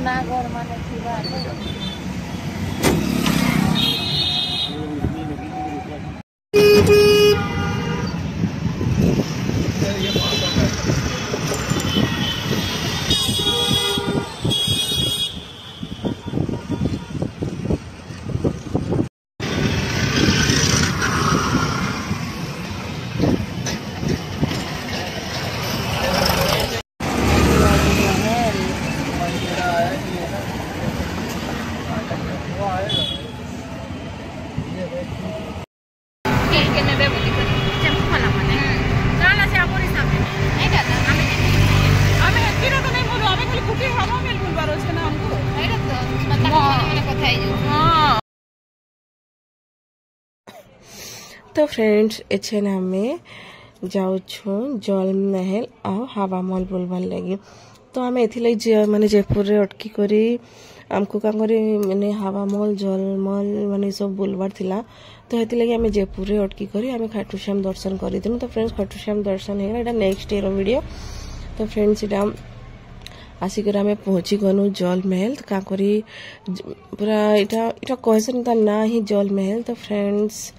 नागर माने थिबा तो फ्रेंड्स एछे ना हमें जाऊ जल महल आ हवा महल बुलबार लगी। तो आम ए माने जयपुर रे अटकी करी आमको क्या माने हवा महल जल महल माने सब बुलबार थिला। तो ये लगे आम जयपुर रे अटकी करी आम खाटूश्याम दर्शन करूँ। तो फ्रेंड्स खाटूश्याम दर्शन है नेक्स्ट ईयर वीडियो। तो फ्रेंड्स इटा आसिक आम पहुँची गनु जल महल। तो क्या करी पूरा इटा कहसन तार ना ही जल महल। तो फ्रेंड्स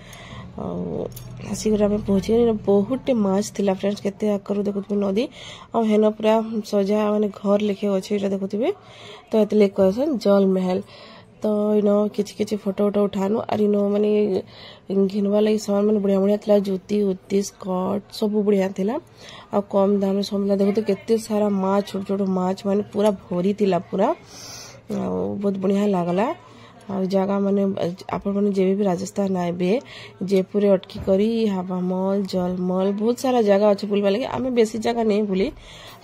आसिक आम पहुँची बहुत माछ थिला फ्रेंड्स केते आकर देखुथे नदी और हेन पूरा सजा माने घर लिखे अच्छे देखुथे। तो ये कहसन जल महल। तो इन किछि फोटो वोटो उठानु और इन माने घिनवा लगी सामान माने बढ़िया बढ़िया थिला जुती उती स्कर्ट सब बढ़िया थिला और कम दाम सब देखुथे केते सारा माछ छोट छोट माछ माने पूरा भरी थिला पूरा बहुत बढ़िया लागला। और जगह माने आपण माने जेबे भी राजस्थान आबे जयपुर अटकी करी हवा महल जल महल बहुत सारा जगह अच्छे बुलवा लगे। आम बेसी जगह नहीं बुली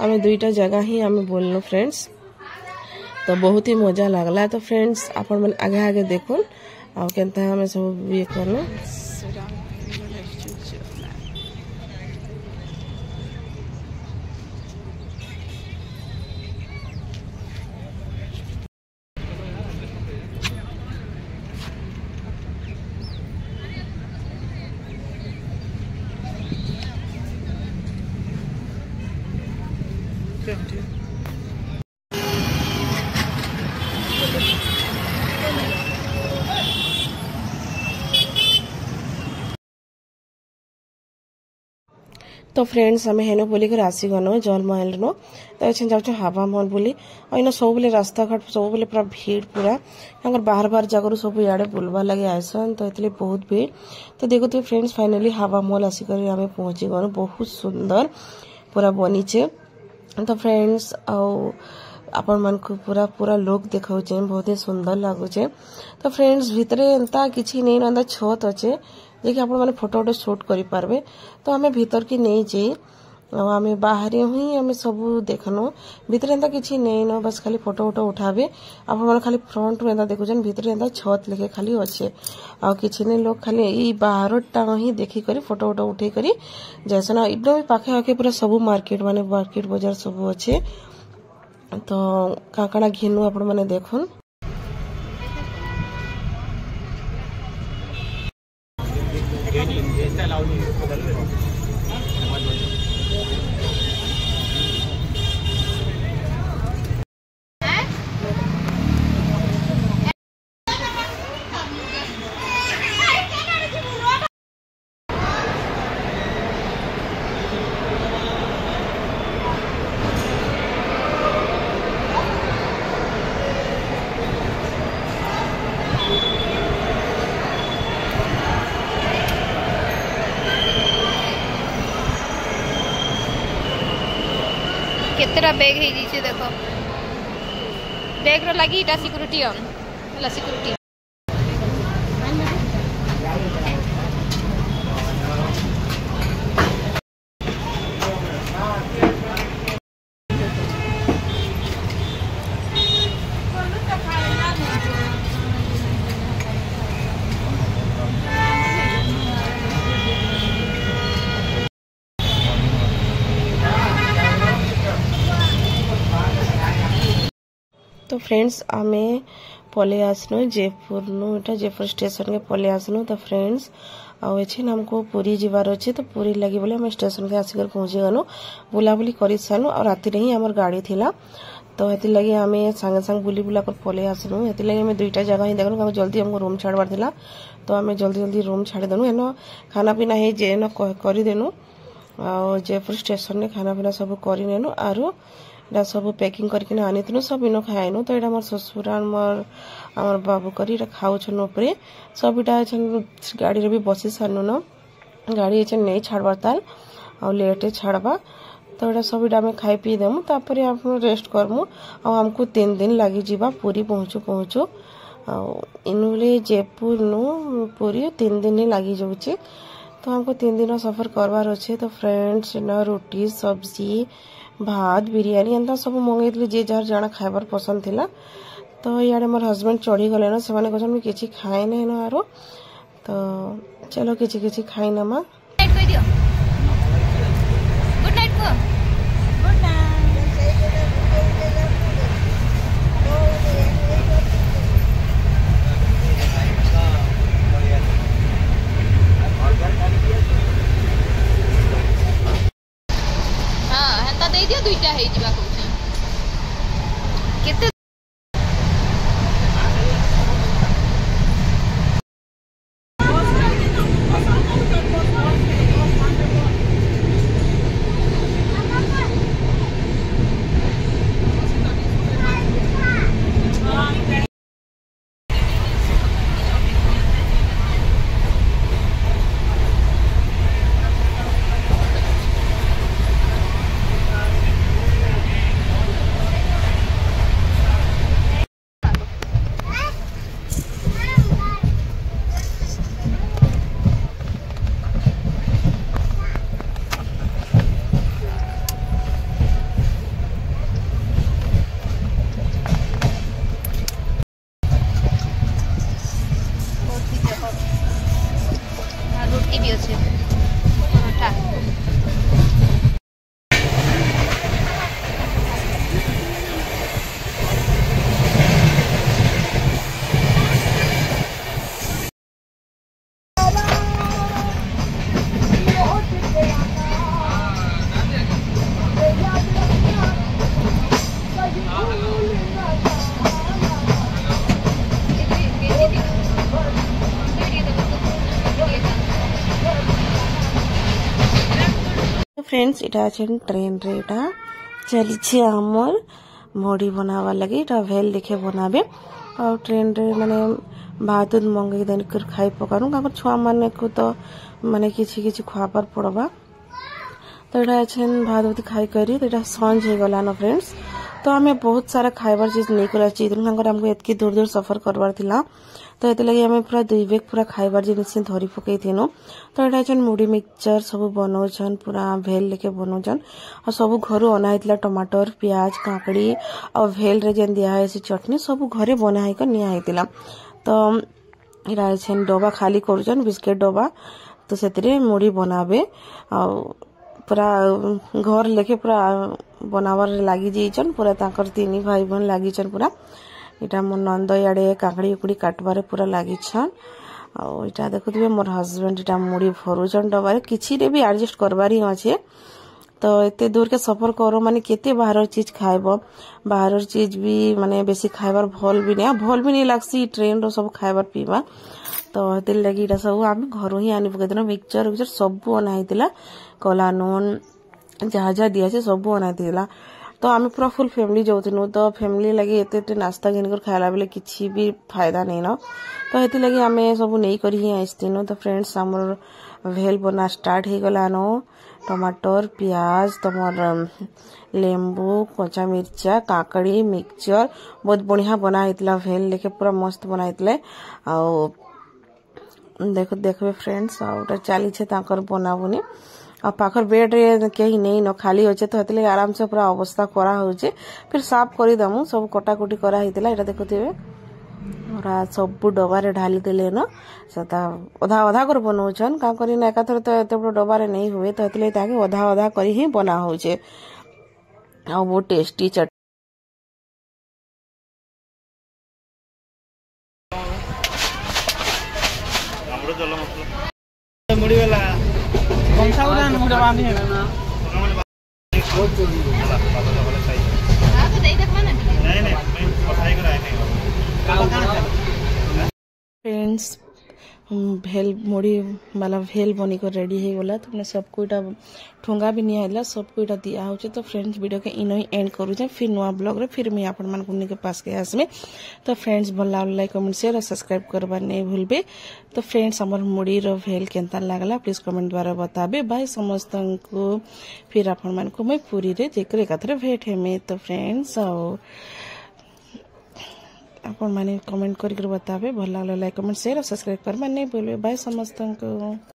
आम दुईटा जगह ही आम बोलनु फ्रेंड्स। तो बहुत ही मजा लागला। तो फ्रेंड्स आपण माने आगे आगे देखुन आ केनता हमें सब ये करनु। तो फ्रेंड्स आम हेन बोलिक आसीगन जल महल नो। तो अच्छे जाऊँ हवा महल बोली और इन सब रास्ता घाट सब बेले पूरा भीड़ पूरा बाहर बाहर जगह सब इे बुलबार लगे आसन। तो ये बहुत भीड़। तो देखो फ्रेंड्स फाइनली हवा महल आसिक आम पहुँची गनु बहुत सुंदर पूरा बनीचे। तो फ्रेंड्स आपण मन को पूरा पूरा लोग देखा बहुत ही सुंदर लगुचे। तो फ्रेंड्स भितर एंता किसी नहीं ना छत अच्छे देखिए आप फोटो वोटो शूट करें। तो आम भीतर की नहीं जाई आम बाहर ही आम सब देखनु भीतर एंता किसी नहीं न बस खाली फोटो वोटो उठाबे आप खाली फ्रंट रू एंता देखुन भीतर एंता छत लेके खाली अच्छे आ किसी नहीं लोग खाली ई बाहर टाँग ही देखी करी फोटो वोटो उठे करी जैसन एकदम पाखे आखे पूरा सब मार्केट माने मार्केट बाजार सब अच्छे। तो काकड़ा घिनु आपण माने देखुन। केतेटा बैग है जी देखो बैग रो लगी इटा सिक्योरिटी ऑन हला सिक्योरिटी। तो फ्रेंड्स आमे पले आसनु जयपुर नु एटा जयपुर स्टेशन के पले आसनु। तो फ्रेंड्स आउ एछे हमको पुरी जीवार अच्छे। तो पुरी लगी बोले हम स्टेशन के आसिकर पहुंची गनु बुलाबुली कर सारू और राति ही आमर गाड़ी थिला। तो ये लगे आम सांगे सांगे बुली बुला कर पलि आसलु ये लगे आम दुईटा जगह ही देखलु जल्दी हमको रूम छाड़बार था तो आम जल्दी जल्दी रूम छाड़देनु एन खाना पीना है जेन करदेनु आ जयपुर स्टेशन ने खाना पीना सब करनेनु आरु इटा सब पैकिंग करके आनीनु सब इन खाइनु तो यहाँ मोर ससुर आमर बाबू करी खाऊन उपरे सब इटा गाड़ी भी बसी सारनु न गाड़ी नहीं छाड़बार ताल आ लेट छाड़बा तो यहाँ सब इटा खाई पी देमु तापर आप रेस्ट करमु आमको 3 दिन लगी जीवा पूरी पहुँचू पहुँचू इनुले जयपुर नु पूरी 3 दिन ही लगी जाऊे तो हमको 3 दिन सफर करवार अच्छे तो फ्रेंड्स न रोटी सब्जी भात बिरयानी एंता सब मंगई जे जार जाना खाइबार पसंद थिला तो इे मोर हस्बैंड चढ़ी गले न से कहते किसी खाए ना आरो तो चलो किसी खाई नमा दुईटा है जीवा केते फ्रेंड्स इटा ट्रेन रे इटा चली आमर मोड़ी बनावा लगे इटा भेल देखे बनाबे और ट्रेन रे माने भात मंगई देन कर खाई पकानु का छुआ माने को तो माने किछि खुआबार पड़बा तो इटा भात खाई करी तो इटा संज हो गला न फ्रेंड्स तो आम बहुत सारा खाइबार चीज नहीं कला हमको एतकी दूर दूर सफर करवार थिला तो ये लगे आम पूरा 2 बैग पूरा खाइबार जिनिस धरी पकई थिनु तो यहाँ मुढ़ी मिक्सचर सब बनाऊन पूरा भेल लेके बनाऊन और सब घर अनाईला टमाटर प्याज काकड़ी और भेल रे जेन दिया चटनी सब घरे बनाई निया तो यहाँ डबा खाली करुचन बिस्किट डबा तो से मुढ़ी बनाबे पूरा घर लेके पूरा बनावर लगी जाइछन पूरा ताकर 3 भाई बहन लगी पूरा इटा मोर नंद इे काकड़ी उकड़ी काटबारे पूरा लगी इटा देखुए मोर हस्बैंड इटा मुड़ी भरुचन डबारे किसी रे भी एडजस्ट करबार ही अच्छे तो एते दूर के सफर करो माने केते बाहर चीज खाइब बाहर चीज भी माने बेसी खाइबार भल भी नहीं लागसी ट्रेन रो सब खाइबार पीबार तो ये लगी इटा सब आम घर ही आनी पकईदेन मिक्सचर विक्चर सब अनाईला कला नून जहाँ जहाँ दिया सब अनाईला तो आम पूरा फुल फैमिली जाऊँ तो फैमिली लगे एते नास्ता घिनकर खाइला बेले किसी भी फायदा नहीं न तो ये लगे आम सब नहीं कर ही आसतीनु तो फ्रेंड्स आमर भेल बना स्टार्ट हो गला नो टमाटर प्याज तुम लेंबू कच्चा मिर्चा काकड़ी मिक्सचर बहुत बढ़िया बनाई भेल लेके पूरा मस्त बनाई देखो फ्रेंड्स आउटा चली बनाबुनी आ पाखर बेड रे कहीं नहीं न खाली अच्छे तो ये आराम से पूरा अवस्था करा होचे फिर साफ करदेमु सब कटाकुटी करा हितला एटा देखुथिबे पूरा सब डबा रे ढाली देले न सता अधा अधा कर बनाउछन का करी ना एकाथर तो एते बड़ डबा रे नहीं हुए तो एतले ताके अधा अधा करी ही बना होचे आ वो टेस्टी चट मुड़ी वाला कौन सा उड़ान मुड़ी वाली है ना बहुत चोरी है तो दे देख माने नहीं नहीं मैं पढ़ाई कराए नहीं फ्रेंड्स भेल मुड़ी वाला भेल बनी कर रेडी हो गला तुमने सबको इटा ठोंगा भी नहीं आइला सबको इटा दिया हो तो फ्रेंड्स वीडियो के इन ही एंड करू फिर नुआ ब्लॉग रे फिर मैं आपण मान के पास के आसमे तो फ्रेंड्स भला लाइक कमेंट शेयर और सब्सक्राइब करबा नहीं भूलबे तो फ्रेंड्स हमर मुड़ी रो भेल केनता लागला प्लीज कमेंट द्वारा बताबे बाय समस्त को फिर आपण मान को मैं पूरी रे जेकरे कथरे भेट है मैं तो फ्रेंड्स आपण माने कमेंट करके बताबे भल लागला लाइक कमेंट शेयर और सब्सक्राइब करबा नहीं भूलबे बाय समस्त को।